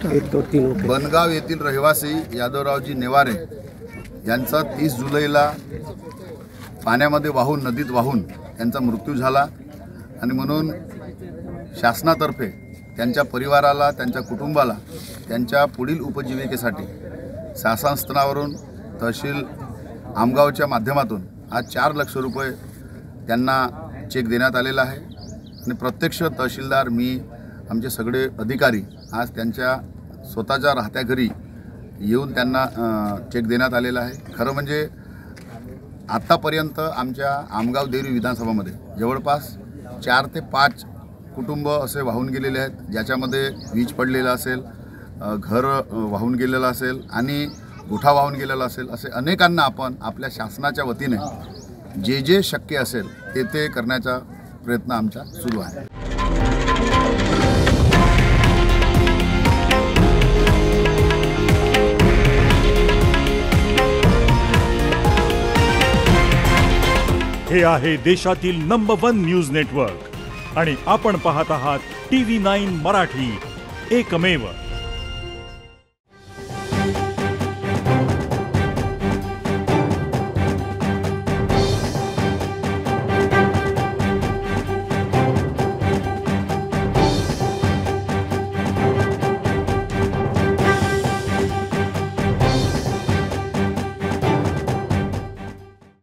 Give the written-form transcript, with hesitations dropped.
बनगाव येथील रहिवासी यादवरावजी नेवारे यांचा 30 जुलैला पाण्यामध्ये वाहून नदीत वाहून त्यांचा मृत्यू झाला आणि म्हणून शासनातर्फे त्यांच्या परिवाराला त्यांच्या कुटुंबाला त्यांच्या पुढील उपजीविकेसाठी शासन स्तरावरून तहसील आमगावच्या माध्यमातून आज 4 लाख रुपये त्यांना चेक देण्यात आलेला आहे आणि प्रत्यक्ष तहसीलदार मी आमचे सगळे अधिकारी आज त्यांच्या स्वतःच्या राहत्या घरी येऊन त्यांना चेक देण्यात आलेला आहे। खरं म्हणजे आतापर्यंत आमच्या आमगाव देवरी विधानसभामध्ये जवळपास 4 ते 5 कुटुंब असे वाहून गेलेले आहेत, ज्याच्यामध्ये वीज पडलेला असेल, घर वाहून गेलेलं असेल आणि गुठा वाहून गेलेला असेल, असे अनेकांना आपण आपल्या शासनाच्या वतीने जे जे शक्य असेल ते करण्याचा प्रयत्न आमचा सुरू आहे। हे आहे देशातील नंबर 1 न्यूज नेटवर्क आणि आपण पाहत आहात TV9 मराठी, एकमेव।